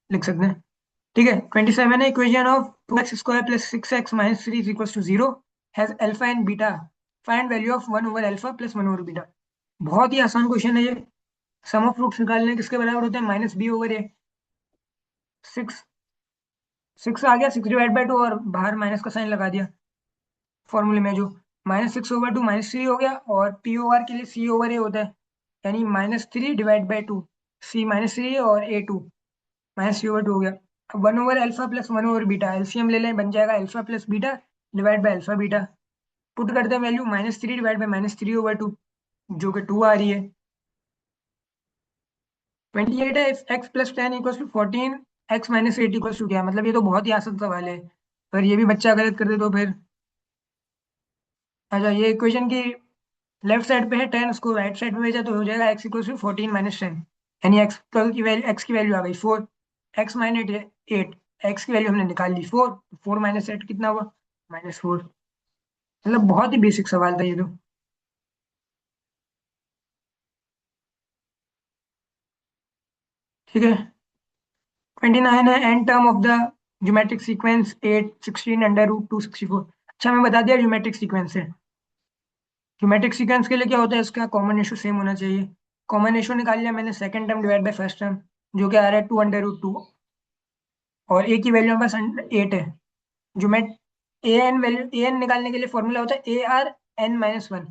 लिख सकते हैं। ठीक है। 27 है, equation of 2x² + 6x - 3 equals to 0 has alpha and beta. Find value of 1/α + 1/β। बहुत ही आसान क्वेश्चन है ये। सम ऑफ फ्रूट्स निकालने किसके बराबर होते हैं? -b/a। 6 6 आ गया, 6/2 और बाहर माइनस का साइन लगा दिया फॉर्मूले में। जो -6/2 -3 हो गया, और p/r के लिए c/a होता है, यानी -3/2। c-3 और a2 -c/2 हो गया। 1/α + 1/β एलसीएम ले लें, बन जाएगा α + β डिवाइड बाय α बीटा। पुट करते हैं वैल्यू, -3/-3/2 जो कि 2 आ रही है। 28 है, इफ x + 10 = 14 x - 8 = क्या? मतलब ये तो बहुत ही आसान सवाल है, पर ये भी बच्चा गलत कर दे तो फिर। अच्छा, ये इक्वेशन की लेफ्ट साइड पे है 10, उसको राइट साइड पे भेजा तो हो जाएगा x = 14 - 10, यानी x की वैल्यू आ गई 4। x - 8, x की वैल्यू हमने निकाल ली 4। 4 - 8 कितना हुआ? -4। मतलब बहुत ही बेसिक सवाल था ये तो। ठीक है। 29 है, n term of the geometric sequence 8 16 √264। अच्छा, मैं बता दिया ज्योमेट्रिक सीक्वेंस है। ज्योमेट्रिक सीक्वेंस के लिए क्या होता है, इसका कॉमन रेशियो सेम होना चाहिए। कॉमन रेशियो निकाल लिया मैंने, second term divide by first term, जो कि आ रहा है 2 √2। और ए की वैल्यू हमारे पास 8 है। ज्योमेट ए एन निकालने के लिए फॉर्मूला होता है AR n - 1।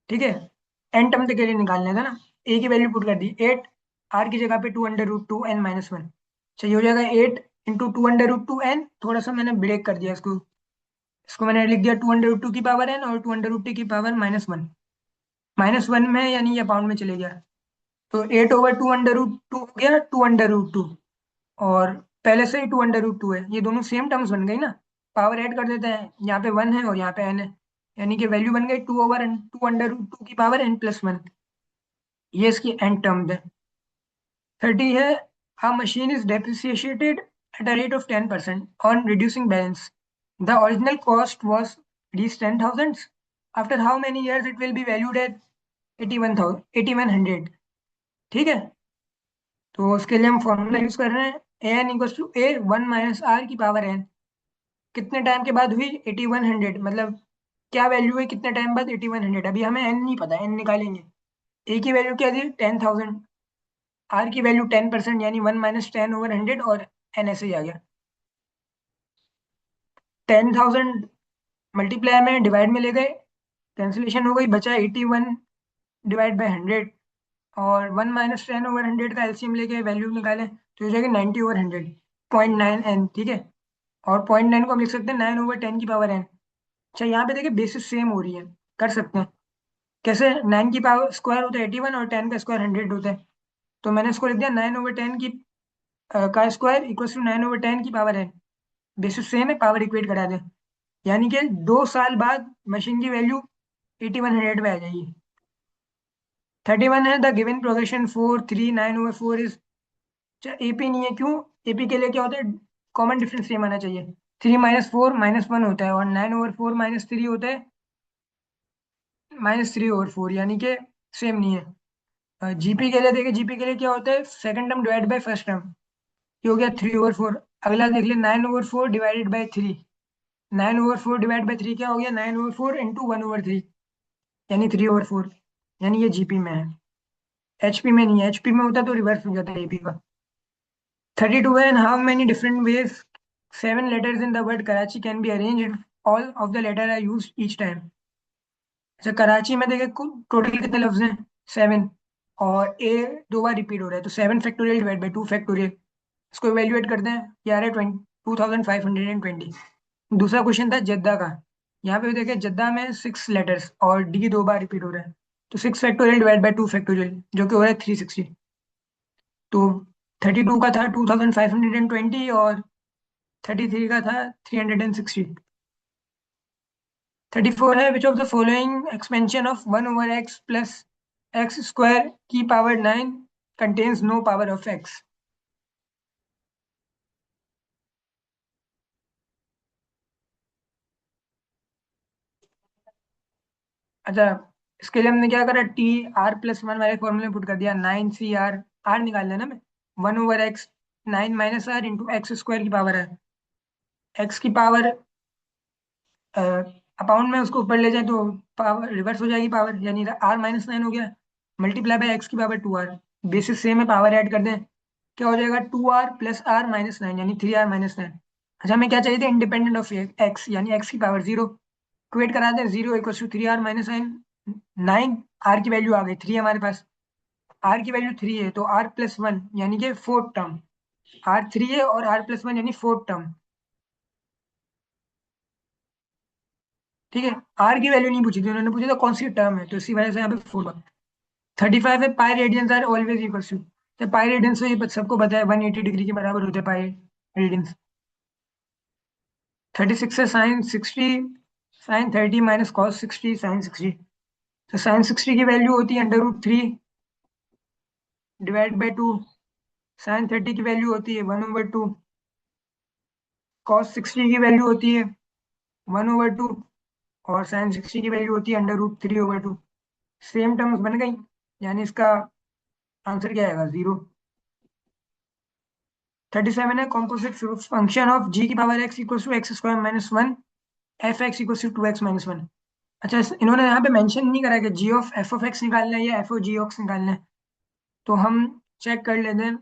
ठीक है। एन टर्म के लिए निकालने था ना। ए की वैल्यू पुट कर दी 8, आर की जगह पे 2 √2n - 1। चाहिए हो जाएगा 8 × 2 √2n। थोड़ा सा मैंने ब्रेक कर दिया इसको। इसको मैंने लिख दिया 2 √2 की पावर n और 2 √2 की पावर -1। -1 में यानी ये पाउंड में चले गया। तो 8/2 √2 हो गया 2 √2। और पहले से ही 2 अंडर रूट 2 है, ये दोनों सेम टर्म्स बन गई ना। पावर ऐड कर देते हैं, यहाँ पे 1 है और यहाँ पे n है, यानी कि वैल्यू बन गई 2/2 की पावर n+1। ये इसकी एंड टर्म है। 30 है, a machine is depreciated at a rate of 10% on reducing balance. The original cost was these 10,000. After how many years it will be valued at 81,000, 8100। ठीक है, तो उसके लिए हम फॉर्मूला यूज कर रहे हैं, an = a 1 - r की पावर n। कितने टाइम के बाद हुई? 8100, मतलब क्या वैल्यू है कितने टाइम बाद? 8100। अभी हमें n नहीं पता, n निकालेंगे। a की वैल्यू क्या दी? 10,000। r की वैल्यू 10%, यानी 1 - 10/100, और n ऐसे ही आ गया। 10,000 मल्टीप्लाई में डिवाइड में ले गए, कैंसिलेशन हो गई, बचा 81/100। और 1 - 10/100 का एलसीएम लेके वैल्यू निकालें तो हो जाएगा 90/100, 0.9n। ठीक है, और 0.9 को हम लिख सकते हैं 9/10 की पावर n। अच्छा, यहाँ पे देखिए बेसिस सेम हो रही है, कर सकते हैं। कैसे? 9 की पावर स्क्वायर होता है 81 और 10 का स्क्वायर 100 होता है। तो मैंने इसको लिख दिया 9/10 की का स्क्वायर इक्वल टू 9/10 की पावर n। बेसिस सेम है, पावर इक्वेट करा दें, यानी कि 2 साल बाद मशीन की वैल्यू 8100 पे आ जाएगी। 31 है, the given progression 4 3 9/4 is. AP नहीं है, क्यों? एपी के लिए क्या होता है? कॉमन डिफरेंस सेम आना चाहिए। 3 - 4 - 1 होता है, और 9/4 - 3 होता है -3/4, यानी कि सेम नहीं है। जीपी के लिए देखिए, जीपी के लिए क्या होता है? Second term divide by first term. ये हो गया 3/4। अगला देख लिया 9/4 ÷ 3। 9/4 ÷ 3 क्या हो गया? 9/4 × 1/3, यानी 3/4, यानी ये जीपी में है, एचपी में नहीं है। एचपी में होता तो रिवर्स हो जाता है एपी का। 32 है, how many different ways 7 letters in the word Karachi can be arranged, all of the letter are use each time. अच्छा, कराची में देखिए टोटल कितने लफ्ज हैं? 7, और ए 2 बार रिपीट हो रहा है, तो 7 फैक्टोरियल ÷ 2 फैक्टोरियल। इसको इवेल्युएट करते हैं, ये आ रहा है 2520। दूसरा क्वेश्चन था जद्दा का। यहाँ पे देखिए जद्दा में 6 लेटर्स और डी 2 बार रिपीट हो रहा है, तो 6 फैक्टोरियल ÷ 2 फैक्टोरियल, जो कि हो रहा है 360। तो 32 का था 2520, और 33 का था 360। 34 है, which of the following expansion of 1/x + x² की power 9 contains no power of x। अच्छा, इसके लिए हमने क्या करा? T r+1 वाले फॉर्मूले पुट कर दिया, 9 CR। r निकालना है ना हमें। 1/x 9 - r × x² की पावर है, x की पावर अपाउंड में उसको ऊपर ले जाए तो पावर रिवर्स हो जाएगी पावर, यानी r - 9 हो गया, मल्टीप्लाई बाय x की पावर 2r। बेसिस सेम है, पावर ऐड कर दें, क्या हो जाएगा? 2r + r - 9, यानी 3r - 9। अच्छा, हमें क्या चाहिए था? इंडिपेंडेंट ऑफ x, यानी x की पावर 0। क्वेट करा दें, 0 = 3r - 9। r की वैल्यू आ गई 3 हमारे पास। r की वैल्यू 3 है, तो r+1 यानी कि फोर्थ टर्म। r 3 है और r+1 यानी फोर्थ टर्म। ठीक है, r की वैल्यू नहीं पूछी थी उन्होंने, पूछा था कौन सी टर्म है, तो इसी वजह से यहाँ पे 4। 35 है, pi radians are always equal to. तो पाई रेडियंस तो ये सबको पता है 180 डिग्री के बराबर होते हैं पाई रेडियंस। 36 है, साइन 30 - cos 60 sin 60। तो sin 60 की वैल्यू होती है √3 ÷ 2। sin 30 की वैल्यू होती है 1/2। cos 60 की वैल्यू होती है 1/2, और sin 60 की वैल्यू होती है √3/2। सेम टर्म्स बन गई, यानी इसका आंसर क्या आएगा? 0। 37 है, composite function of g⁻x = x² - 1 f(x) = 2x - 1। अच्छा, इन्होंने यहाँ पे मेंशन नहीं करा कि g(f(x) निकालना है या f(g(x) निकालना है, तो हम चेक कर लेते हैं।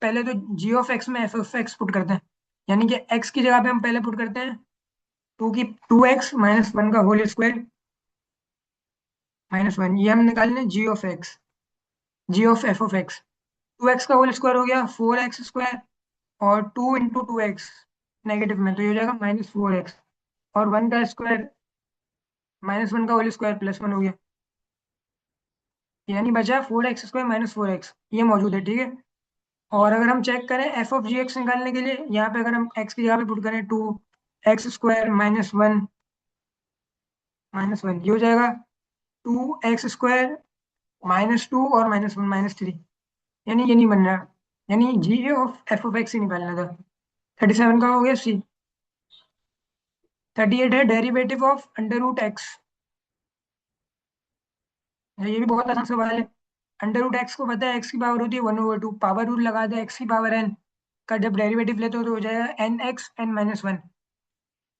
पहले तो g(x) में f(x) पुट करते हैं, यानी कि x की जगह पे हम पहले पुट करते हैं 2x - 1 का होल स्क्वायर -1। ये हम निकाल लें g(f(x). 2x का होल स्क्वायर हो गया 4x², और 2 × 2x नेगेटिव में, तो ये हो जाएगा -4x, और 1 का स्क्वायर -1 का होल स्क्वायर +1 हो गया, यानी बचा 4x² - 4x, ये मौजूद है। ठीक है, और अगर हम चेक करें एफ ऑफ जी एक्स निकालने के लिए, यहाँ पे अगर हम एक्स की जगह पे पुट करें 2x² -1 ये हो जाएगा 2x² -2 और -1 -3। यानी ये नहीं बन रहा, यानी g of f of x ही निकालना था। 37 का हो गया सी। 38 है derivative of under root x. ये भी बहुत आसान सवाल है। अंडर रूट एक्स को पता है एक्स की पावर होती है 1/2, पावर रूल लगा दे एक्स की पावर एन का, जब डेरिवेटिव लेते हो तो हो जाएगा n(x(n-1).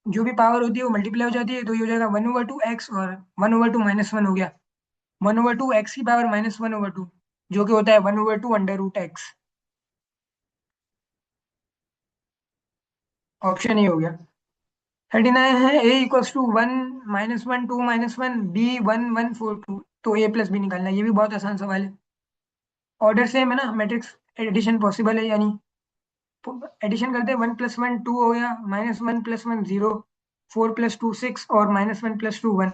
जो भी पावर होती है वो मल्टीप्लाई हो जाती है, तो ये हो जाएगा 1/2x और 1/2 - 1 हो गया। 1/2 एक्स की पावर -1/2, जो कि होता है 1/2 under root x. Option A हो गया। 39 है a = 1 -1 2 -1 b 1 1 4 2। तो a प्लस बी निकालना है, ये भी बहुत आसान सवाल है। ऑर्डर सेम है ना, मैट्रिक्स एडिशन पॉसिबल है, यानी एडिशन करते हैं। 1 + 1 2 हो गया, -1 + 1 0, 4 + 2 6 और -1 + 2 1।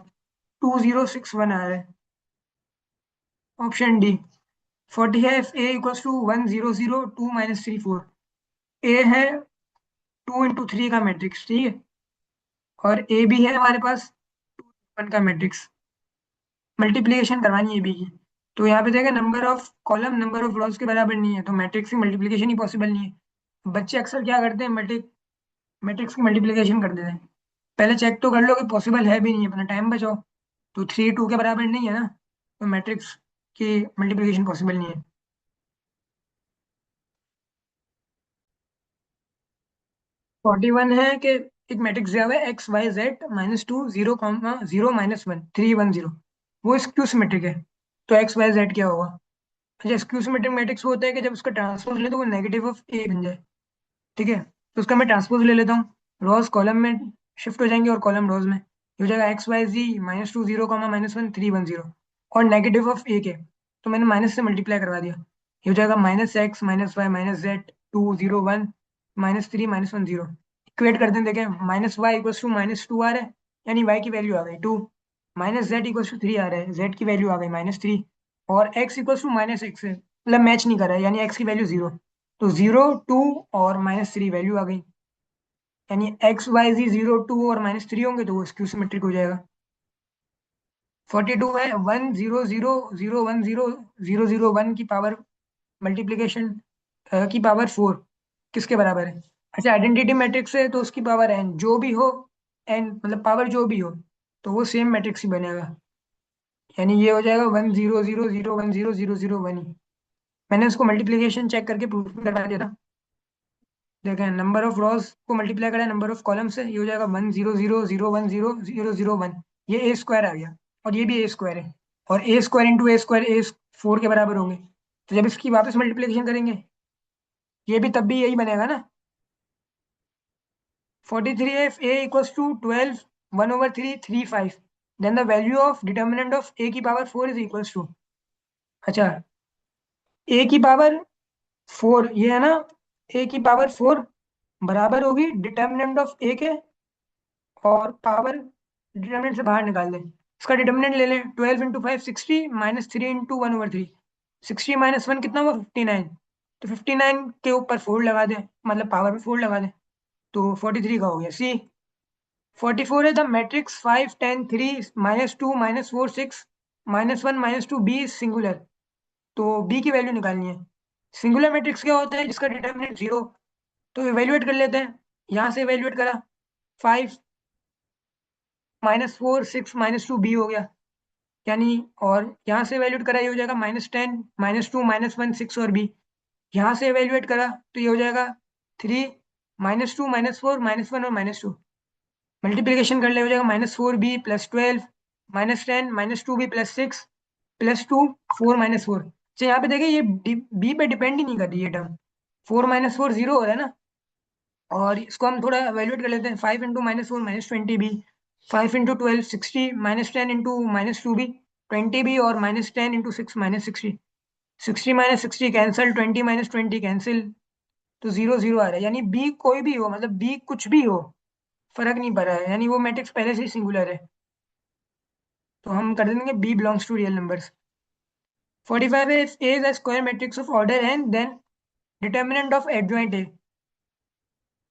2061 आ रहा है। Option D. 40 है a = 1 0 0 2 - 3 4। ए है 2 × 3 का मैट्रिक्स, ठीक है। और ए भी है हमारे पास 1 का मैट्रिक्स। मल्टीप्लिकेशन करवानी है बी की। तो यहाँ पे देखा number of column number of Ross के बराबर नहीं है, तो मैट्रिक्स की मल्टीप्लिकेशन ही पॉसिबल नहीं है। बच्चे अक्सर क्या करते हैं, मैट्रिक्स की मल्टीप्लिकेशन कर देते हैं। पहले चेक तो कर लो कि पॉसिबल है भी नहीं है, अपना टाइम बचाओ। तो 3 2 के बराबर नहीं है ना, तो मैट्रिक्स की मल्टीप्लिकेशन पॉसिबल नहीं है। 41 है कि एक मैट्रिक्स दिया हुआ है XYZ -2 0, 0 - 1 3 1 0। वो स्क्यू सिमेट्रिक है। तो XYZ क्या होगा? अच्छा, स्क्यू सिमेट्रिक मैट्रिक्स वो होता है कि जब उसका ट्रांसपोज ले तो वो नेगेटिव ऑफ ए बन जाए। ठीक है, तो उसका मैं ट्रांसपोज ले लेता हूँ। रोज कॉलम में शिफ्ट हो जाएंगे और कॉलम रोज में। ये हो जाएगा XYZ -2 0, -1 3 1 0 और नेगेटिव ऑफ ए के। तो मैंने माइनस से मल्टीप्लाई करवा दिया। ये हो जाएगा -x -y -z 2 0 1 -3 -1 0। इक्वेट करते हैं, देखें -y = -2 आ रहा है, यानी y की वैल्यू आ गई 2। -z = 3 आ रहा है, z की वैल्यू आ गई -3। और x = -x है, मतलब मैच नहीं कर रहा है, यानी x की वैल्यू 0। तो 0 2 और -3 वैल्यू आ गई, यानी XYZ 0 2 और -3 होंगे तो वो स्क्यू सिमेट्रिक हो जाएगा। 42 है 1 0 0 0 1 0 0 0 1 की पावर मल्टीप्लीकेशन की पावर 4 किसके बराबर है? अच्छा, आइडेंटिटी मैट्रिक्स है तो उसकी पावर n जो भी हो, n मतलब पावर जो भी हो, तो वो सेम मैट्रिक्स ही बनेगा। यानी ये हो जाएगा 1 0 0 0 1 0 0 0 1 ही। मैंने उसको मल्टीप्लीकेशन चेक करके प्रूफ भी करवा दिया था। देखें, नंबर ऑफ रॉस को मल्टीप्लाई करें नंबर ऑफ कॉलम से, ये हो जाएगा 1 0 0 0 1 0 0 1। ये a² आ गया, और ये भी a² है। और a² × a² 4 के बराबर होंगे। तो जब इसकी वापस मल्टीप्लिकेशन करेंगे, ये भी तब भी यही बनेगा ना। 43 है a = 12 1/3 3 5। Then the value of determinant of a की पावर 4 इज इक्वल्स टू। अच्छा, a की पावर 4 ये है ना, a की पावर 4 बराबर होगी डिटर्मिनेंट ऑफ a के, और पावर डिटर्मिनेंट से बाहर निकाल दें। इसका डिटर्मिनेंट ले लें, 12 × 5 60 -3 × 1/3। 60 - 1 कितना हुआ? 59। तो 59 के ऊपर 4 लगा दें, मतलब पावर में 4 लगा दें, तो 43 का हो गया सी। 44 है द मैट्रिक्स 5 10 3 -2 -4 6 -1 -2 बी सिंगुलर। तो बी की वैल्यू निकालनी है। सिंगुलर मैट्रिक्स क्या होता है? जिसका डिटर्मिनेंट 0। तो इवेल्युएट कर लेते हैं, यहाँ से इवेल्युएट करा, 5 -4 6 -2 बी हो गया, यानी। और यहाँ से इवेल्युएट करा, ये हो जाएगा -10 -2 -1 6 और बी। यहाँ से इवेल्युएट करा तो ये हो जाएगा 3 -2 -4 -1 और -2। मल्टीप्लिकेशन कर ले, हो जाएगा -4b + 12 -10 -2b + 6 +2 4 -4। अच्छा, यहाँ पे देखिए ये बी पे डिपेंड ही नहीं कर रही है टर्म। 4 -4 0 हो रहा है ना। और इसको हम थोड़ा वैल्यूएट कर लेते हैं, 5 × -4 -20 बी, 5 × 12 60 -10 × -2 बी 20 बी, और -10 × 6 -60। 60 -60 कैंसिल, 20 -20 कैंसिल, तो 0 0 आ रहा है। यानी बी कोई भी हो, मतलब बी कुछ भी हो, फर्क नहीं पड़ रहा है, यानी वो मैट्रिक्स पहले से ही सिंगुलर है। तो हम कर देंगे B belongs to real numbers. 45 है A is a square matrix of order N, then determinant of adjoint A,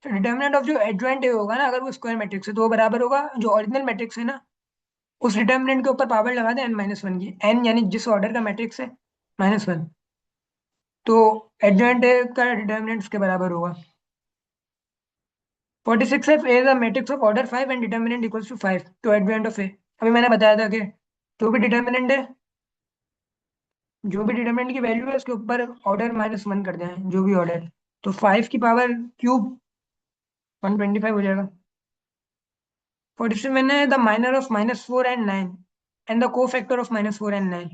तो डिटर्मिनेंट ऑफ जो एडजॉइंट ए होगा ना, अगर वो स्क्वायर मैट्रिक्स है तो वो बराबर होगा जो ओरिजिनल मैट्रिक्स है ना, उस डिटर्मिनेंट के ऊपर पावर लगा दे n-1 की, n यानी जिस ऑर्डर का मैट्रिक्स है -1, तो एडजॉइंट ए का डिटर्मिनेंट उसके बराबर होगा। 46 है, A is a matrix of order 5 and determinant equals to 5, तो एडजॉइंट ऑफ ए, अभी मैंने बताया था कि जो भी डिटर्मिनेंट है, जो भी डिटर्मिनेंट की वैल्यू है उसके ऊपर ऑर्डर -1 कर दें, जो भी ऑर्डर, तो 5 की पावर क्यूब 125 हो जाएगा। 47 है the minor of -4 and 9 and the को फैक्टर ऑफ -4 एंड 9।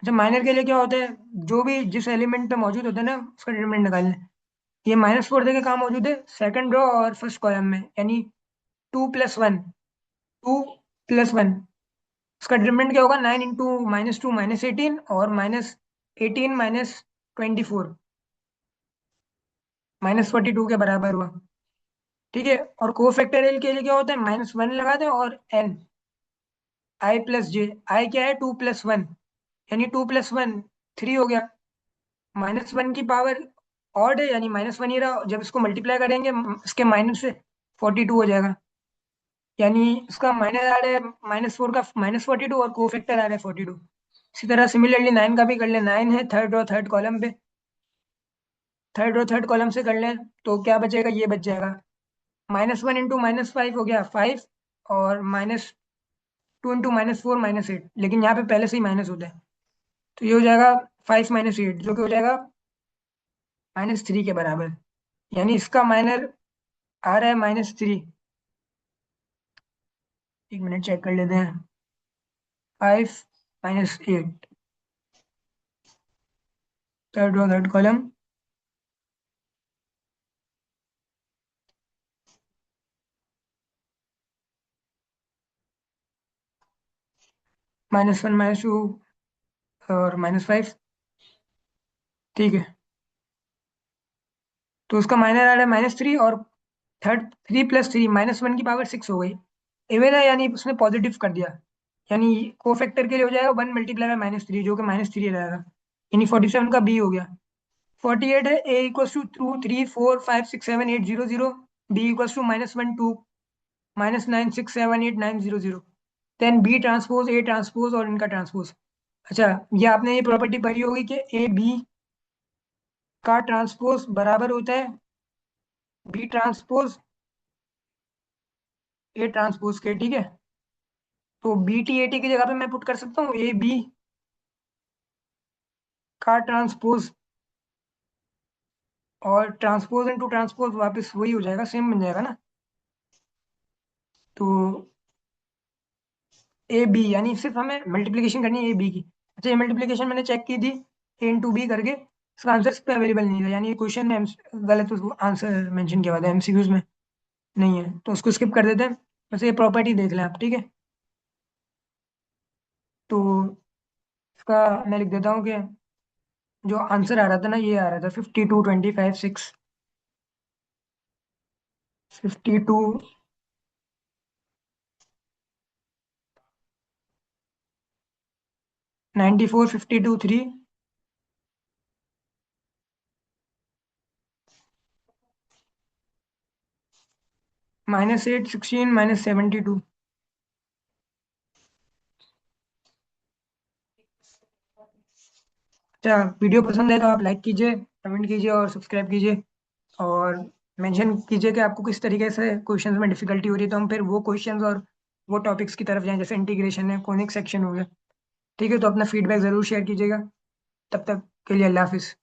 अच्छा, माइनर के लिए क्या होता है, जो भी जिस एलिमेंट पे मौजूद होता है ना उसका डिटरमिनेंट निकालना है। ये -4 देके कहाँ मौजूद है, सेकंड रो और फर्स्ट कॉलम में, यानी 2 + 1, 2 + 1, उसका डिटरमिनेंट क्या होगा, 9 इंटू -2 -18 और -18 -24 -42 के बराबर हुआ। ठीक है, और को फैक्टोरियल के लिए क्या होता है, -1 लगा दें और n, i+j, i क्या है, 2 + 1, यानी 2 + 1 3 हो गया, -1 की पावर ऑड है यानी -1 ही रहा, जब इसको मल्टीप्लाई करेंगे इसके माइनस से 42 हो जाएगा, यानी इसका माइनस आ रहा है -4 का -42 और को फैक्टर आ रहा है 42। इसी तरह सिमिलरली 9 का भी कर लें, 9 है थर्ड रो थर्ड कॉलम पे, थर्ड रो थर्ड कॉलम से कर लें तो क्या बचेगा, ये बच जाएगा, -1 इंटू -5 हो गया 5, और -2 इंटू -4 -8, लेकिन यहाँ पे पहले से ही माइनस होता है, तो ये हो जाएगा 5 -8, जो कि हो जाएगा -3 के बराबर, यानी इसका माइनर आ रहा है -3। एक मिनट चेक कर लेते हैं, 5 -8, थर्ड रो थर्ड कॉलम, -1 -2 और -5। ठीक है, तो उसका माइनर आ रहा है -3, और थर्ड 3 + 3 -1 की पावर 6 हो गई, इवन है यानी उसने पॉजिटिव कर दिया, यानी को फैक्टर के लिए हो जाएगा 1 × -3, जो कि -3 रहेगा, यानी 47 का बी हो गया। 48 है a equals to 2 3 4 5 6 7 8 0 0, b equals to -1 2 -9 6 7 8 9 0 0, then B transpose A transpose और इनका ट्रांसपोज। अच्छा, ये आपने ये प्रॉपर्टी पढ़ी होगी कि ए बी का ट्रांसपोज बराबर होता है बी ट्रांसपोज ए ट्रांसपोज के, ठीक है, तो बी टी ए टी की जगह पे मैं पुट कर सकता हूँ ए बी का ट्रांसपोज, और ट्रांसपोज इनटू ट्रांसपोज वापस वही हो जाएगा, सेम बन जाएगा ना, तो ए बी, यानी सिर्फ हमें मल्टीप्लीकेशन करनी है ए बी की। अच्छा, ये मल्टीप्लीकेशन मैंने चेक की थी ए इंटू बी करके, इसका आंसर इस पे अवेलेबल नहीं था, यानी ये क्वेश्चन में गलत आंसर मेंशन किया हुआ था, एमसीक्यूज में नहीं है, तो उसको स्किप कर देते हैं। बस ये प्रॉपर्टी देख लें आप, ठीक है, तो इसका मैं लिख देता हूँ कि जो आंसर आ रहा था ना, ये आ रहा था 52 25 6, 52 94 52 3 -8 16 -72। अच्छा, वीडियो पसंद है तो आप लाइक कीजिए, कमेंट कीजिए और सब्सक्राइब कीजिए, और मेंशन कीजिए कि आपको किस तरीके से क्वेश्चंस में डिफिकल्टी हो रही है, तो हम फिर वो क्वेश्चंस और वो टॉपिक्स की तरफ जाएं, जैसे इंटीग्रेशन है, कोनिक सेक्शन हो गया। ठीक है, तो अपना फीडबैक ज़रूर शेयर कीजिएगा। तब तक के लिए अल्लाह हाफिज़।